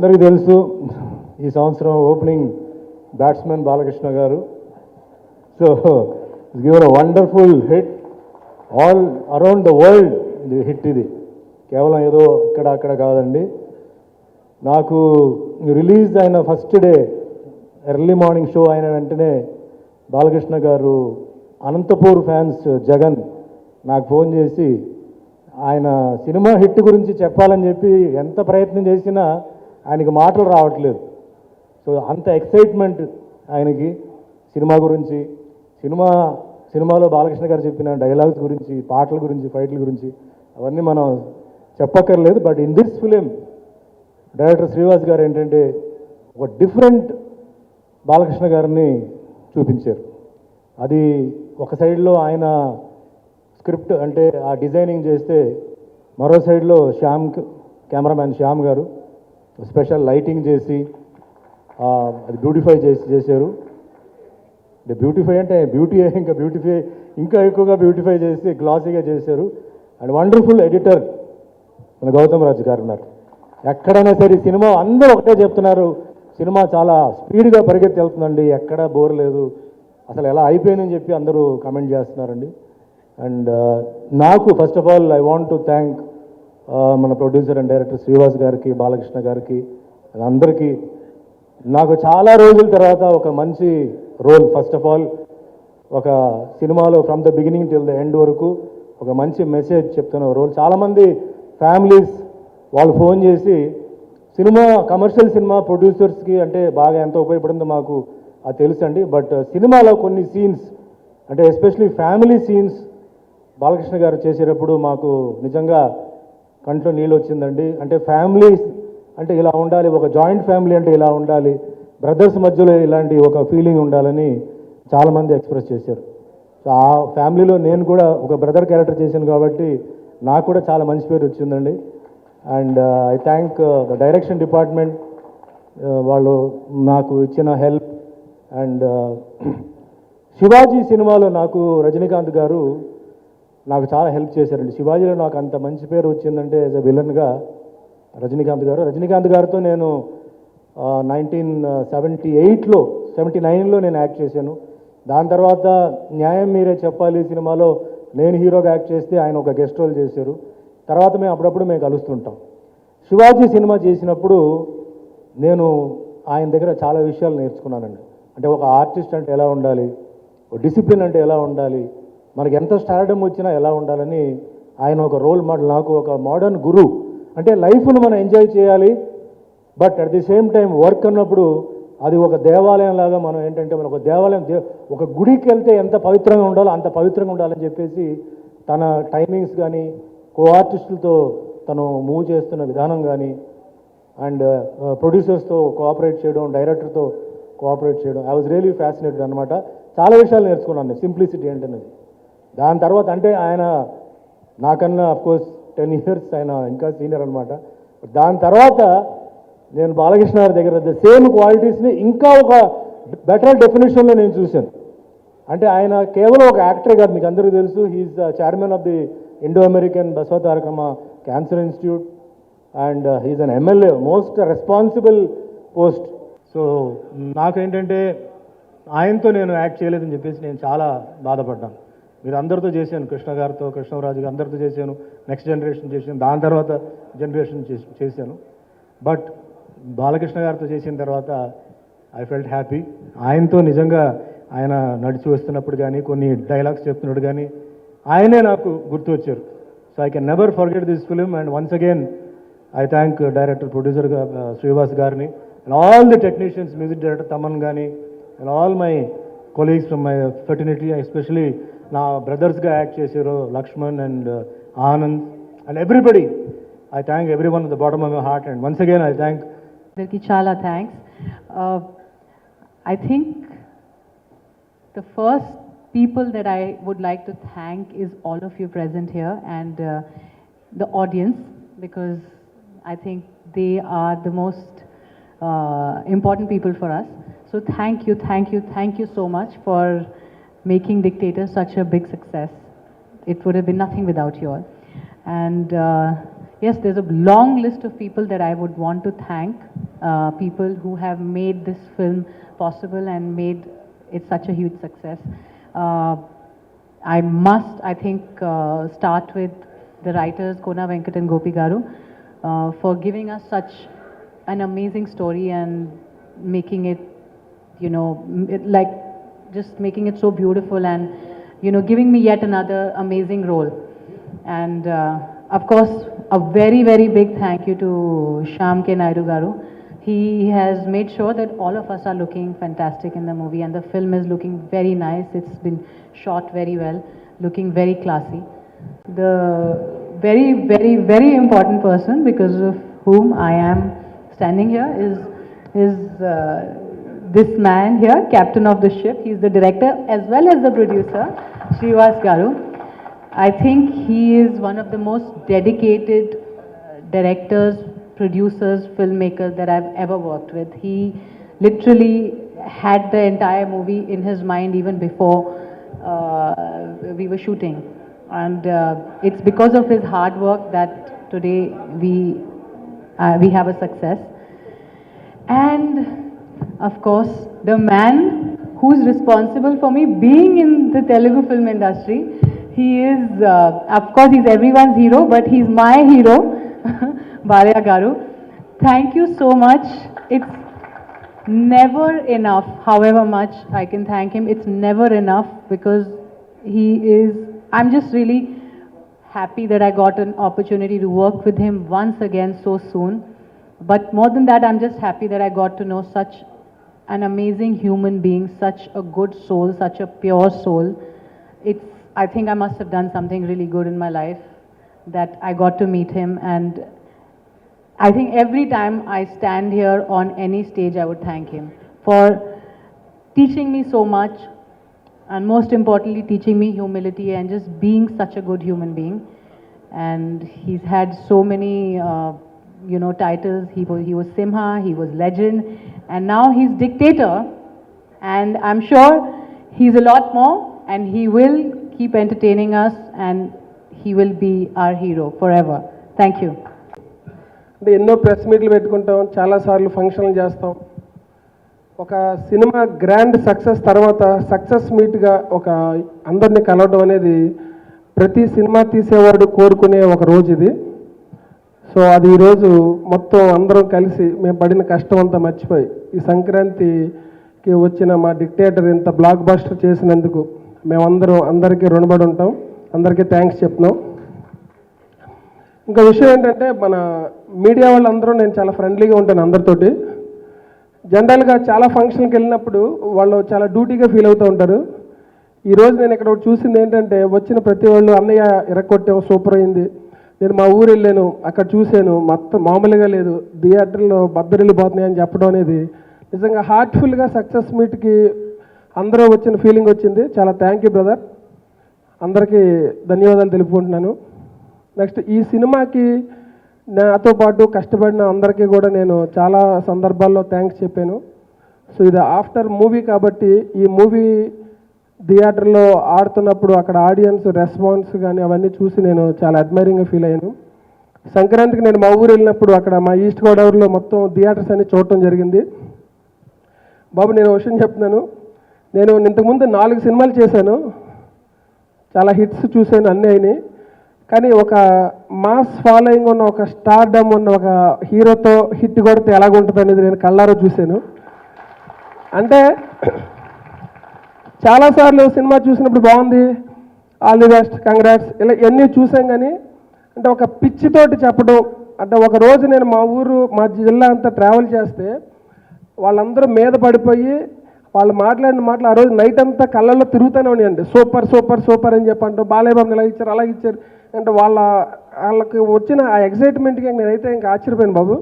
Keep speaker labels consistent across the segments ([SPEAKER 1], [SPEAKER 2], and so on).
[SPEAKER 1] అందరికీ తెలుసు ఈ సంవత్సరం ఓపెనింగ్ బ్యాట్స్మెన్ బాలకృష్ణ గారు. So given a wonderful hit all around the world. ఇది హిట్, ఇది కేవలం ఏదో ఇక్కడ అక్కడ కాదండి. నాకు రిలీజ్ అయిన first day early morning show అయిన వెంటనే బాలకృష్ణ గారు అనంతపూర్ ఫ్యాన్స్ జగన్ నాకు ఫోన్ చేసి ఆయన సినిమా హిట్ గురించి చెప్పాలని చెప్పి ఎంత ప్రయత్నం చేసినా ఆయనకి మాటలు రావట్లేదు. సో అంత ఎక్సైట్మెంట్ ఆయనకి సినిమా గురించి, సినిమాలో బాలకృష్ణ గారు చెప్పిన డైలాగ్స్ గురించి, పాటల గురించి, ఫైట్ల గురించి అవన్నీ మనం చెప్పక్కర్లేదు. But in this film director Srivas గారు ఏంటంటే ఒక డిఫరెంట్ బాలకృష్ణ గారిని చూపించారు. అది ఒక సైడ్లో ఆయన స్క్రిప్ట్ అంటే ఆ డిజైనింగ్ చేస్తే, మరో సైడ్లో కెమెరామ్యాన్ శ్యామ్ గారు స్పెషల్ లైటింగ్ చేసి అది బ్యూటిఫై చేశారు. అంటే బ్యూటిఫై అంటే బ్యూటీ ఇంకా ఎక్కువగా బ్యూటిఫై చేసి గ్లాసీగా చేశారు. అండ్ వండర్ఫుల్ ఎడిటర్ మన గౌతమ్ రాజు గారు ఉన్నారు. ఎక్కడైనా సరే సినిమా అందరూ ఒకటే చెప్తున్నారు, సినిమా చాలా స్పీడ్గా పరిగెత్తి వెళ్తుందండి, ఎక్కడా బోర్ లేదు, అసలు ఎలా అయిపోయిందని చెప్పి అందరూ కమెంట్ చేస్తున్నారండి. అండ్ నాకు first of all I want to thank మన ప్రొడ్యూసర్ అండ్ డైరెక్టర్ శ్రీవాస్ గారికి, బాలకృష్ణ గారికి, అందరికీ. నాకు చాలా రోజుల తర్వాత ఒక మంచి రోల్, ఫస్ట్ ఆఫ్ ఆల్ ఒక సినిమాలో from the beginning till the end వరకు ఒక మంచి మెసేజ్ చెప్తున్న రోల్. చాలామంది ఫ్యామిలీస్ వాళ్ళు ఫోన్ చేసి కమర్షియల్ సినిమా ప్రొడ్యూసర్స్కి అంటే బాగా ఎంత ఉపయోగపడిందో మాకు అది తెలుసండి. బట్ సినిమాలో కొన్ని సీన్స్ అంటే ఎస్పెషలీ ఫ్యామిలీ సీన్స్ బాలకృష్ణ గారు చేసేటప్పుడు మాకు నిజంగా కంట్లో నీళ్ళు వచ్చిందండి. అంటే ఫ్యామిలీస్ అంటే ఇలా ఉండాలి, ఒక జాయింట్ ఫ్యామిలీ అంటే ఇలా ఉండాలి, బ్రదర్స్ మధ్యలో ఇలాంటి ఒక ఫీలింగ్ ఉండాలని చాలామంది ఎక్స్ప్రెస్ చేశారు. సో ఆ ఫ్యామిలీలో నేను కూడా ఒక బ్రదర్ క్యారెక్టర్ చేశాను కాబట్టి నాకు కూడా చాలా మంచి పేరు వచ్చిందండి. And I thank the direction department, వాళ్ళు నాకు ఇచ్చిన హెల్ప్. అండ్ శివాజీ సినిమాలో నాకు రజనీకాంత్ గారు నాకు చాలా హెల్ప్ చేశారండి. శివాజీలో నాకు అంత మంచి పేరు వచ్చిందంటే యాజ్ అ విలన్గా రజనీకాంత్ గారితో నేను 1978లో నేను యాక్ట్ చేశాను. దాని తర్వాత న్యాయం మీరే చెప్పాలి సినిమాలో నేను హీరోగా యాక్ట్ చేస్తే ఆయన ఒక గెస్ట్ రోల్ చేశారు. తర్వాత మేము అప్పుడప్పుడు కలుస్తుంటాం. శివాజీ సినిమా చేసినప్పుడు నేను ఆయన దగ్గర చాలా విషయాలు నేర్చుకున్నానండి. అంటే ఒక ఆర్టిస్ట్ అంటే ఎలా ఉండాలి, ఒక డిసిప్లిన్ అంటే ఎలా ఉండాలి, మనకి ఎంత స్టార్డమ్ వచ్చినా ఎలా ఉండాలని ఆయన ఒక రోల్ మోడల్, నాకు ఒక మోడర్న్ గురువు. అంటే లైఫ్ను మనం ఎంజాయ్ చేయాలి, but at the same time work అన్నప్పుడు అది ఒక దేవాలయం లాగా మనం ఏంటంటే మన ఒక దేవాలయం ఒక గుడికి వెళ్తే ఎంత పవిత్రంగా ఉండాలో అంత పవిత్రంగా ఉండాలని చెప్పేసి తన టైమింగ్స్ కానీ, కో ఆర్టిస్టులతో తను మూవ్ చేస్తున్న విధానం కానీ, అండ్ ప్రొడ్యూసర్స్తో కోఆపరేట్ చేయడం, డైరెక్టర్తో కోఆపరేట్ చేయడం, ఐ వాజ్ రియలీ ఫ్యాసినేటెడ్ అనమాట. చాలా విషయాలు నేర్చుకున్నాను సింప్లిసిటీ ఏంటనేది. దాని తర్వాత అంటే ఆయన నాకన్నా అఫ్కోర్స్ 10 years ఆయన ఇంకా సీనియర్ అనమాట. దాని తర్వాత నేను బాలకృష్ణ గారి దగ్గర సేమ్ క్వాలిటీస్ని ఇంకా ఒక బెటర్ డెఫినేషన్లో నేను చూశాను. అంటే ఆయన కేవలం ఒక యాక్టర్ కాదు, మీకు అందరికీ తెలుసు, he's chairman of the Indo American Basava Tarakamma cancer institute and he's an MLA, most responsible post. So నాకేంటంటే ఆయనతో నేను యాక్ట్ చేయలేదని చెప్పేసి నేను చాలా బాధపడ్డాను. మీరు అందరితో చేశాను, కృష్ణ గారితో, కృష్ణరాజు గారు అందరితో చేశాను, నెక్స్ట్ జనరేషన్ చేశాను, దాని తర్వాత జనరేషన్ చేశాను. బట్ బాలకృష్ణ గారితో చేసిన తర్వాత ఐ ఫెల్ట్ హ్యాపీ. ఆయనతో నిజంగా ఆయన నడిచి వస్తున్నప్పుడు కానీ, కొన్ని డైలాగ్స్ చెప్తున్నప్పుడు కానీ ఆయనే నాకు గుర్తు వచ్చారు. So I can never forget this film. And once again I thank director producer Srivas గారిని and all the technicians, music director Thaman కానీ, and all my colleagues from my fraternity, especially నా బ్రదర్స్గా యాక్ట్ చేశారు Lakshman and Anand and everybody. I thank everyone at the bottom of my heart, and once again I thank.
[SPEAKER 2] Chala thanks. I think the first people that I would like to thank is all of you present here and the audience, because I think they are the most important people for us. So thank you so much for making Dictator such a big success. It would have been nothing without you all. And yes, there's a long list of people that I would want to thank, people who have made this film possible and made it such a huge success. Uh, I must, I think, start with the writers Kona Venkat and Gopi Garu for giving us such an amazing story and making it, like just making it so beautiful and, giving me yet another amazing role. And of course, a very, very big thank you to Shyam K. Naidu Garu. He has made sure that all of us are looking fantastic in the movie, and the film is looking very nice. It's been shot very well, looking very classy. The very, very, very important person because of whom I am standing here is this man here, captain of the ship. He's the director as well as the producer, Srivas Garu. I think he is one of the most dedicated directors, producers, filmmakers that I've ever worked with. He literally had the entire movie in his mind even before we were shooting. And it's because of his hard work that today we have a success. And of course, the man who's responsible for me being in the Telugu film industry, he is, of course, he's everyone's hero, but he's my hero, Balya Garu. Thank you so much. It's never enough, however much I can thank him, it's never enough because I'm just really happy that I got an opportunity to work with him once again so soon. But more than that, I'm just happy that I got to know such an amazing human being, such a good soul, such a pure soul. I think I must have done something really good in my life that I got to meet him, and I think every time I stand here on any stage, I would thank him for teaching me so much, and most importantly, teaching me humility and just being such a good human being. And he's had so many, titles. He was Simha, he was Legend, and now he's Dictator. And I'm sure he's a lot more, and he will keep entertaining us, and he will be our hero forever. Thank you.
[SPEAKER 3] అంటే ఎన్నో press మీట్లు పెట్టుకుంటాం, చాలాసార్లు ఫంక్షన్లు చేస్తాం. ఒక cinema grand success తర్వాత success మీట్గా ఒక అందరినీ కలవడం అనేది ప్రతి సినిమా తీసేవాడు కోరుకునే ఒక రోజు ఇది. సో అది ఈరోజు మొత్తం అందరం కలిసి మేము పడిన కష్టం అంతా మర్చిపోయి ఈ సంక్రాంతికి వచ్చిన మా డిక్టేటర్ ఇంత బ్లాక్ బస్టర్ చేసినందుకు మేమందరం అందరికీ రుణపడి ఉంటాం. అందరికీ థ్యాంక్స్ చెప్తున్నాం. ఇంకా విషయం ఏంటంటే మన మీడియా వాళ్ళందరూ నేను చాలా ఫ్రెండ్లీగా ఉంటాను అందరితోటి. జనరల్గా చాలా ఫంక్షన్కి వెళ్ళినప్పుడు వాళ్ళు చాలా డ్యూటీగా ఫీల్ అవుతూ ఉంటారు. ఈరోజు నేను ఇక్కడ చూసింది ఏంటంటే వచ్చిన ప్రతి వాళ్ళు అన్నయ్య ఇరక్కొట్టాం, సూపర్ అయింది, నేను మా ఊరు వెళ్ళాను, అక్కడ చూశాను, మొత్తం మామూలుగా లేదు, థియేటర్లో బద్దరిల్లిపోతున్నాయి అని చెప్పడం అనేది నిజంగా హార్ట్ఫుల్గా సక్సెస్ మీట్కి అందరూ వచ్చిన ఫీలింగ్ వచ్చింది. చాలా థ్యాంక్ యూ బ్రదర్, అందరికీ ధన్యవాదాలు తెలుపుకుంటున్నాను. నెక్స్ట్ ఈ సినిమాకి నాతో పాటు కష్టపడిన అందరికీ కూడా నేను చాలా సందర్భాల్లో థ్యాంక్స్ చెప్పాను. సో ఇది ఆఫ్టర్ మూవీ కాబట్టి ఈ మూవీ థియేటర్లో ఆడుతున్నప్పుడు అక్కడ ఆడియన్స్ రెస్పాన్స్ కానీ అవన్నీ చూసి నేను చాలా అడ్మైరింగ్గా ఫీల్ అయ్యాను. సంక్రాంతికి నేను మా ఊరు వెళ్ళినప్పుడు అక్కడ మా ఈస్ట్ గోదావరిలో మొత్తం థియేటర్స్ అన్ని చూడటం జరిగింది. బాబు నేను విషయం చెప్తున్నాను, నేను ఇంతకుముందు 4 సినిమాలు చేశాను, చాలా హిట్స్ చూశాను, అన్నీ అయినాయి. కానీ ఒక మాస్ ఫాలోయింగ్ ఉన్న ఒక స్టార్డమ్ ఉన్న ఒక హీరోతో హిట్ కొడితే ఎలాగుంటుంది అనేది నేను కళ్ళారో చూశాను. అంటే చాలాసార్లు సినిమా చూసినప్పుడు బాగుంది, ఆల్ ది బెస్ట్, కంగ్రాట్స్ ఇలా ఇవన్నీ చూసాం. కానీ అంటే ఒక పిచ్చితోటి చెప్పడం, అంటే ఒక రోజు నేను మా జిల్లా అంతా ట్రావెల్ చేస్తే వాళ్ళందరూ మీద పడిపోయి వాళ్ళు మాట్లాడిన మాటలు ఆ రోజు నైట్ అంతా కళ్ళల్లో తిరుగుతూనే ఉన్నాయండి. సూపర్ సూపర్ సూపర్ అని చెప్పంటూ బాలయ్య బాబుని ఇలా ఇచ్చారు అలా ఇచ్చారు అంటే వాళ్ళకి వచ్చిన ఆ ఎక్సైట్మెంట్కి నేనైతే ఇంకా ఆశ్చర్యపోయాను బాబు.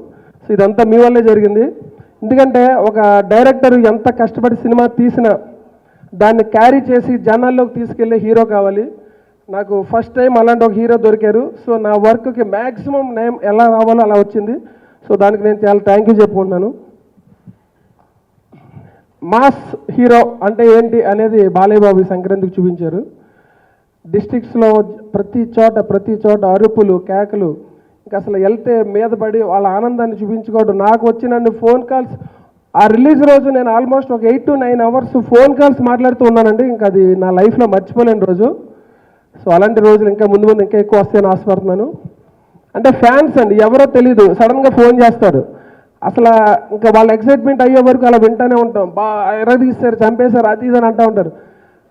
[SPEAKER 3] సో ఇదంతా మీ వల్లే జరిగింది. ఎందుకంటే ఒక డైరెక్టర్ ఎంత కష్టపడి సినిమా తీసినా దాన్ని క్యారీ చేసి జనాల్లోకి తీసుకెళ్లే హీరో కావాలి. నాకు ఫస్ట్ టైం అలాంటి ఒక హీరో దొరికారు. సో నా వర్క్కి మ్యాక్సిమం నేమ్ ఎలా రావాలో అలా వచ్చింది. సో దానికి నేను చాలా థ్యాంక్ యూ చెప్పుకుంటున్నాను. మాస్ హీరో అంటే ఏంటి అనేది బాలయ్య బాబు సంక్రాంతికి చూపించారు. డిస్ట్రిక్ట్స్లో ప్రతి చోట అరుపులు కేకలు ఇంకా అసలు వెళ్తే మీద పడి వాళ్ళ ఆనందాన్ని చూపించుకోవడం. నాకు వచ్చిన ఫోన్ కాల్స్ ఆ రిలీజ్ రోజు నేను ఆల్మోస్ట్ ఒక 8 to 9 అవర్స్ ఫోన్ కాల్స్ మాట్లాడుతూ ఉన్నానండి. ఇంకా అది నా లైఫ్లో మర్చిపోలేని రోజు. సో అలాంటి రోజులు ఇంకా ముందు ముందు ఇంకా ఎక్కువ వస్తాయని ఆశపడుతున్నాను. అంటే ఫ్యాన్స్ అండి, ఎవరో తెలీదు, సడన్గా ఫోన్ చేస్తారు. అసలు ఇంకా వాళ్ళ ఎక్సైట్మెంట్ అయ్యే వరకు అలా వింటూనే ఉంటాం. ఎరదీస్తారు, చంపేశారు, అది ఇది అని అంటూ ఉంటారు.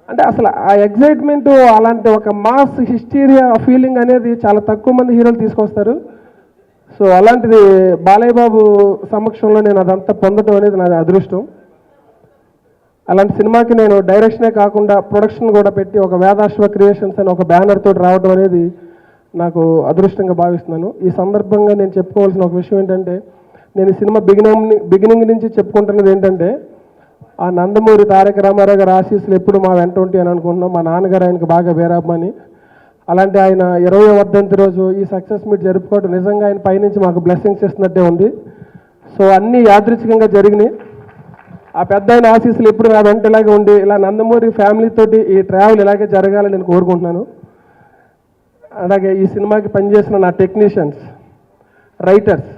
[SPEAKER 3] అంటే అసలు ఆ ఎక్సైట్మెంట్, అలాంటి ఒక మాస్ హిస్టీరియా ఫీలింగ్ అనేది చాలా తక్కువ మంది హీరోలు తీసుకొస్తారు. సో అలాంటిది బాలయ్య బాబు సమక్షంలో నేను అదంతా పొందడం అనేది నా అదృష్టం. అలాంటి సినిమాకి నేను డైరెక్షనే కాకుండా ప్రొడక్షన్ కూడా పెట్టి ఒక వేదాశ్వ క్రియేషన్స్ అని ఒక బ్యానర్ తోటి రావడం అనేది నాకు అదృష్టంగా భావిస్తున్నాను. ఈ సందర్భంగా నేను చెప్పుకోవాల్సిన ఒక విషయం ఏంటంటే, నేను ఈ సినిమా బిగినింగ్ నుంచి చెప్పుకుంటున్నది ఏంటంటే, ఆ నందమూరి తారక రామారావు గారి ఆశీస్సులు ఎప్పుడు మా వెంట ఉంటాయి అని అనుకుంటున్నాం. మా నాన్నగారు ఆయనకు బాగా వేరాబని. అలాంటి ఆయన 20వ వర్ధంతి రోజు ఈ సక్సెస్ మీట్ జరుపుకోవడం నిజంగా ఆయన పైనుంచి మాకు బ్లెస్సింగ్స్ ఇస్తున్నట్టే ఉంది. సో అన్నీ యాదృచ్ఛికంగా జరిగినాయి. ఆ పెద్ద ఆయన ఆశీస్సులు ఎప్పుడు నా వెంట ఇలాగే ఉండి, ఇలా నందమూరి ఫ్యామిలీతోటి ఈ ట్రావెల్ ఇలాగే జరగాలని నేను కోరుకుంటున్నాను. అలాగే ఈ సినిమాకి పనిచేసిన నా టెక్నీషియన్స్, రైటర్స్,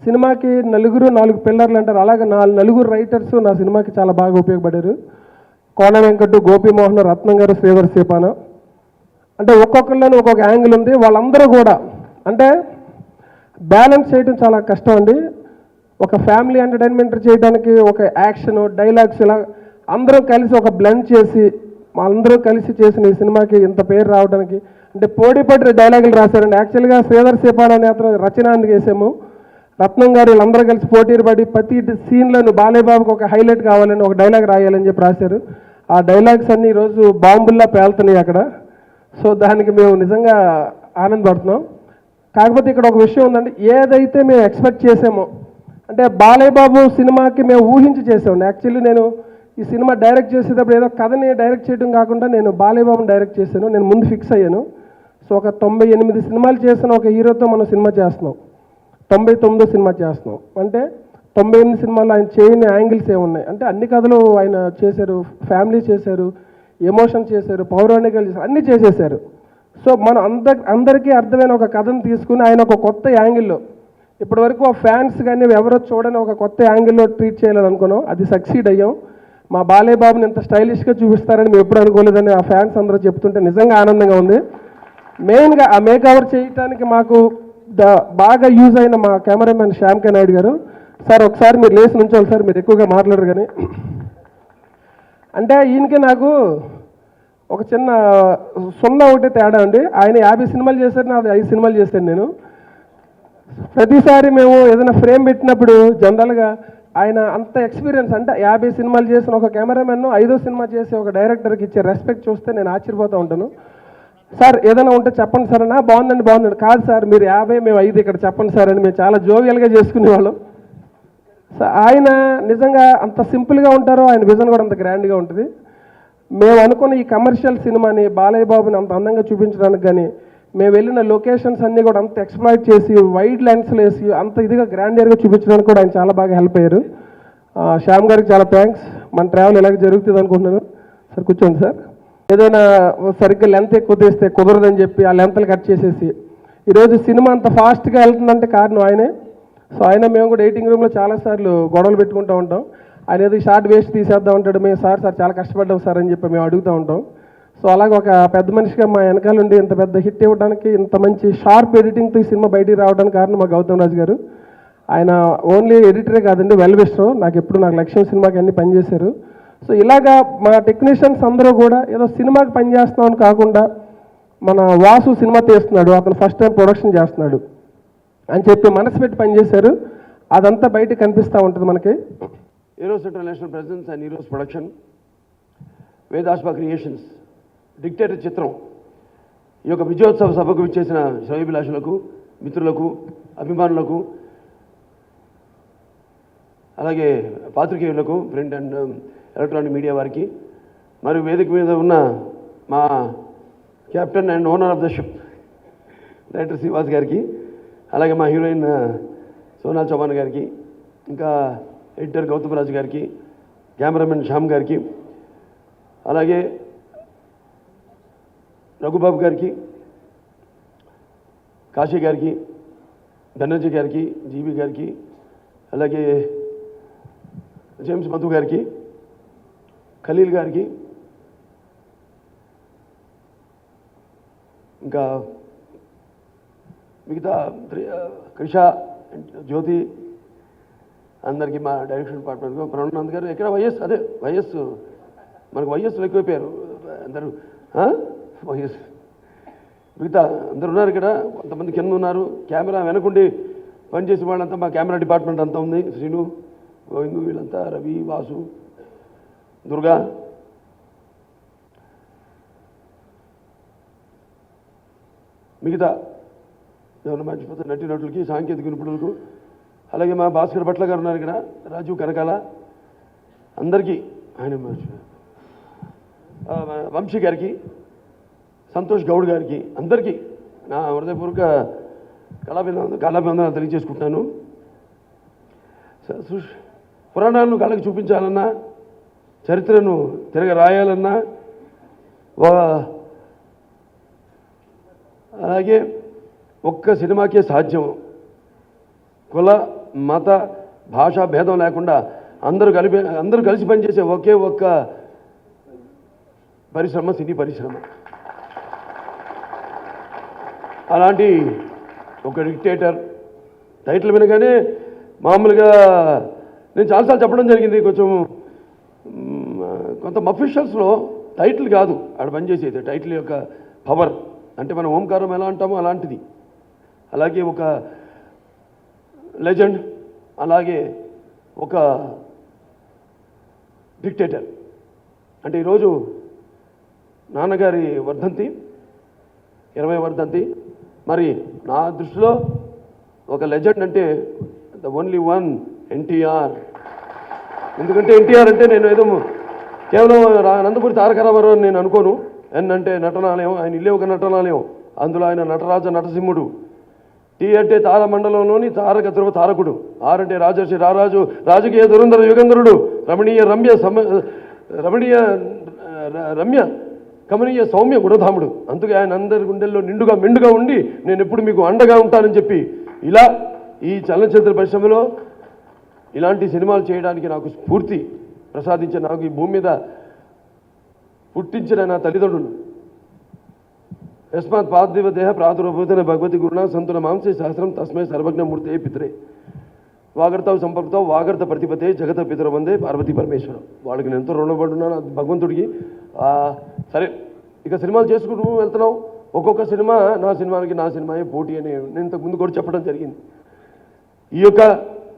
[SPEAKER 3] సినిమాకి 4 పిల్లర్లు అంటారు, అలాగే 4 రైటర్స్ నా సినిమాకి చాలా బాగా ఉపయోగపడారు. కోన వెంకట్, గోపీమోహన్, రత్నం గారు, శ్రీధర్ సీపాన. అంటే ఒక్కొక్కరిలోనే ఒక్కొక్క యాంగిల్ ఉంది. వాళ్ళందరూ కూడా అంటే బ్యాలెన్స్ చేయడం చాలా కష్టం అండి. ఒక ఫ్యామిలీ ఎంటర్టైన్మెంట్ చేయడానికి ఒక యాక్షన్, డైలాగ్స్ ఇలా అందరూ కలిసి ఒక బ్లెండ్ చేసి అందరూ కలిసి చేసిన ఈ సినిమాకి ఇంత పేరు రావడానికి అంటే పోటీ పడి డైలాగులు రాశారండి. యాక్చువల్గా శ్రీధర్ సీపాన అనే అతను రచన వేసాము. రత్నం గారు వీళ్ళందరూ కలిసి పోటీ పడి ప్రతి సీన్లను బాలయ్య బాబుకి ఒక హైలైట్ కావాలని ఒక డైలాగ్ రాయాలని చెప్పి రాశారు. ఆ డైలాగ్స్ అన్ని ఈరోజు బాంబుల్లా పేలుతున్నాయి అక్కడ. సో దానికి మేము నిజంగా ఆనందపడుతున్నాం. కాకపోతే ఇక్కడ ఒక విషయం ఉందండి, ఏదైతే మేము ఎక్స్పెక్ట్ చేసామో అంటే బాలయ్య బాబు సినిమాకి మేము ఊహించి చేసామండి. యాక్చువల్లీ నేను ఈ సినిమా డైరెక్ట్ చేసేటప్పుడు ఏదో కథని డైరెక్ట్ చేయడం కాకుండా నేను బాలయ్య బాబుని డైరెక్ట్ చేశాను. నేను ముందు ఫిక్స్ అయ్యాను. సో ఒక 98 సినిమాలు చేసిన ఒక హీరోతో మనం సినిమా చేస్తున్నాం, 99వ సినిమా చేస్తున్నాం. అంటే 98 సినిమాలు ఆయన చేయని యాంగిల్స్ ఏమున్నాయి అంటే అన్ని కథలు ఆయన చేశారు, ఫ్యామిలీ చేశారు, ఎమోషన్ చేశారు, పౌరాణికాలు చేశారు, అన్నీ చేసేసారు. సో మనం అందరికీ అర్థమైన ఒక కథను తీసుకుని ఆయన ఒక కొత్త యాంగిల్లో ఇప్పటివరకు ఆ ఫ్యాన్స్ కానీ ఎవరో చూడని ఒక కొత్త యాంగిల్లో ట్రీట్ చేయాలని అనుకున్నాం. అది సక్సీడ్ అయ్యాం. మా బాలయ్య బాబుని ఇంత స్టైలిష్గా చూపిస్తారని మేము ఎప్పుడు అనుకోలేదని ఆ ఫ్యాన్స్ అందరూ చెప్తుంటే నిజంగా ఆనందంగా ఉంది. మెయిన్గా ఆ మేకవర్ చేయడానికి మాకు బాగా యూజ్ అయిన మా కెమెరామెన్ శ్యామ్ కే నాయుడు గారు, సార్ ఒకసారి మీరు లేచి నుంచోవాలి సార్, మీరు ఎక్కువగా మాట్లాడరు కానీ. అంటే ఈయనకి నాకు ఒక చిన్న 0 తేడా అండి. ఆయన 50 సినిమాలు చేశారు, నాది 5 సినిమాలు చేశాను నేను. ప్రతిసారి మేము ఏదైనా ఫ్రేమ్ పెట్టినప్పుడు జనరల్గా ఆయన అంత ఎక్స్పీరియన్స్ అంటే 50 సినిమాలు చేసిన ఒక కెమెరామెన్ 5వ సినిమా చేసి ఒక డైరెక్టర్కి ఇచ్చే రెస్పెక్ట్ చూస్తే నేను ఆశ్చర్యపోతూ ఉంటాను. సార్ ఏదైనా ఉంటే చెప్పండి సార్ అన్నా, బాగుందండి. కాదు సార్ మీరు 50 మేము 5 ఇక్కడ చెప్పండి సార్ అని మేము చాలా జోవియల్గా చేసుకునేవాళ్ళం. సో ఆయన నిజంగా అంత సింపుల్గా ఉంటారో ఆయన విజన్ కూడా అంత గ్రాండ్గా ఉంటుంది. మేము అనుకున్న ఈ కమర్షియల్ సినిమాని బాలయ్య బాబుని అంత అందంగా చూపించడానికి కానీ మేము వెళ్ళిన లొకేషన్స్ అన్నీ కూడా అంత ఎక్స్ప్లాయిట్ చేసి వైడ్ లెన్స్లు వేసి అంత ఇదిగా గ్రాండియర్గా చూపించడానికి కూడా ఆయన చాలా బాగా హెల్ప్ అయ్యారు. శ్యామ్ గారికి చాలా థ్యాంక్స్. మన ట్రావెల్ ఇలాగ జరుగుతుంది అనుకుంటున్నాను. సార్ కూర్చోండి సార్. ఏదైనా సరిగ్గా లెంత్ ఎక్కువ తీస్తే కుదరదని చెప్పి ఆ లెంత్లు కట్ చేసేసి ఈరోజు సినిమా అంత ఫాస్ట్గా వెళ్తుందంటే కారణం ఆయనే. సో ఆయన మేము కూడా ఎడిటింగ్ రూమ్లో చాలాసార్లు గొడవలు పెట్టుకుంటూ ఉంటాం. ఆయన ఏదో షార్ట్ వేస్ట్ తీసేద్దాం ఉంటాడు, మేము సార్ చాలా కష్టపడ్డాం సార్ అని చెప్పి మేము అడుగుతూ ఉంటాం. సో అలాగే ఒక పెద్ద మనిషిగా మా వెనకాల ఉండి ఇంత పెద్ద హిట్ ఇవ్వడానికి, ఇంత మంచి షార్ప్ ఎడిటింగ్తో ఈ సినిమా బయటికి రావడానికి కారణం మా గౌతమ్ రాజు గారు. ఆయన ఓన్లీ ఎడిటరే కాదండి, వెల్ విషర్. నాకు లక్ష్యం సినిమాకి అన్ని పనిచేశారు. సో ఇలాగా మా టెక్నీషియన్స్ అందరూ కూడా ఏదో సినిమాకి పనిచేస్తున్నామని కాకుండా మన వాసు సినిమా తీస్తున్నాడు, అతను ఫస్ట్ టైం ప్రొడక్షన్ చేస్తున్నాడు అని చెప్పి మనసు పెట్టి పనిచేశారు. అదంతా బయట కనిపిస్తూ ఉంటుంది మనకి.
[SPEAKER 4] Eros international presence and Eros production, Vedaswa creations, dictator చిత్రం ఈ యొక్క విజయోత్సవ సభకు విచ్చేసిన శ్రేయోభిలాషులకు, మిత్రులకు, అభిమానులకు, అలాగే పాత్రికేయులకు, ప్రింట్ అండ్ ఎలక్ట్రానిక్ మీడియా వారికి, మరియు వేదిక మీద ఉన్న మా captain and owner of the ship director Srivas గారికి, అలాగే మా హీరోయిన్ సోనాల్ చౌహాన్ గారికి, ఇంకా ఎడిటర్ గౌతమ్ రాజు గారికి, కెమెరామెన్ శ్యామ్ గారికి, అలాగే రఘుబాబు గారికి, కాశీ గారికి, బెనర్జీ గారికి, జీవి గారికి, అలాగే జేమ్స్ మధు గారికి, ఖలీల్ గారికి, ఇంకా మిగతా క్రిషా, జ్యోతి అందరికీ, మా డైరెక్షన్ డిపార్ట్మెంట్కు ప్రణాంద్ గారు, ఎక్కడ వైఎస్ మనకు వైఎస్లు ఎక్కువైపోయారు అందరూ, వైఎస్ మిగతా అందరు ఉన్నారు ఇక్కడ, కొంతమంది కింద ఉన్నారు, కెమెరా వెనకుండి పనిచేసే వాళ్ళంతా మా కెమెరా డిపార్ట్మెంట్ అంతా ఉంది, శ్రీను, గోవిందు, వీళ్ళంతా, రవి, వాసు, దుర్గా, మిగతా ఎవరైనా మర్చిపోతే నటీనటులకి, సాంకేతిక నిపుణులకు, అలాగే మా భాస్కర్ భట్ల గారు ఉన్నారు ఇక్కడ, రాజు కనకాల, అందరికీ, ఆయన వంశీ గారికి, సంతోష్ గౌడ్ గారికి, అందరికీ నా హృదయపూర్వక కళాభివందనాలు తెలియజేసుకుంటున్నాను. పురాణాలను కళకు చూపించాలన్నా, చరిత్రను తిరగ రాయాలన్నా, అలాగే ఒక్క సినిమాకే సాధ్యం. కుల, మత, భాషా భేదం లేకుండా అందరూ కలిసి పనిచేసే ఒకే ఒక్క పరిశ్రమ సినీ పరిశ్రమ. అలాంటి ఒక డిక్టేటర్ టైటిల్ వినగానే మామూలుగా నేను చాలాసార్లు చెప్పడం జరిగింది, కొంత అఫీషియల్స్లో టైటిల్ కాదు ఆడ పనిచేసేది, టైటిల్ యొక్క పవర్. అంటే మనం ఓంకారం ఎలా అంటామో అలాంటిది. అలాగే ఒక లెజెండ్, అలాగే ఒక డిక్టేటర్. అంటే ఈరోజు నాన్నగారి వర్ధంతి, 20వ వర్ధంతి. మరి నా దృష్టిలో ఒక లెజెండ్ అంటే ద ఓన్లీ వన్ ఎన్టీఆర్. ఎందుకంటే ఎన్టీఆర్ అంటే నేను ఏదో కేవలం నందమూరి తారక రామారావు అని నేను అనుకోను. ఎన్ అంటే నటనాలయం, ఆయన ఇల్లే ఒక నటనాలయం, అందులో ఆయన నటరాజ నటసింహుడు. టీ అంటే తారమండలంలోని తారక ధ్రువ తారకుడు. ఆర్ అంటే రాజర్షి రారాజు, రాజకీయ దురంధర యుగంధరుడు, రమ్య కమనీయ సౌమ్య గుణధాముడు. అందుకే ఆయన అందరి గుండెల్లో మెండుగా ఉండి నేను ఎప్పుడు మీకు అండగా ఉంటానని చెప్పి ఇలా ఈ చలనచిత్ర పరిశ్రమలో ఇలాంటి సినిమాలు చేయడానికి నాకు స్ఫూర్తి ప్రసాదించిన, నాకు ఈ భూమి మీద పుట్టించిన నా తల్లిదండ్రులు. యస్మాత్ పార్థివ దేహ ప్రాదుర్భూతన భగవతి గురుణ సంతుల మాంసే సహస్రం తస్మై సర్వజ్ఞమూర్తే పితరే వాగర్త సంపర్కతో వాగర్త ప్రతిపతే జగత పితర వందే పార్వతీ పరమేశ్వరం. వాళ్ళకి నేను ఎంతో రుణపడున్నాను భగవంతుడికి. సరే, ఇక సినిమాలు చేసుకుంటూ వెళ్తున్నాం. ఒక్కొక్క సినిమా నా సినిమాయే పోటీ అని నేను ఇంతకు ముందు కూడా చెప్పడం జరిగింది. ఈ యొక్క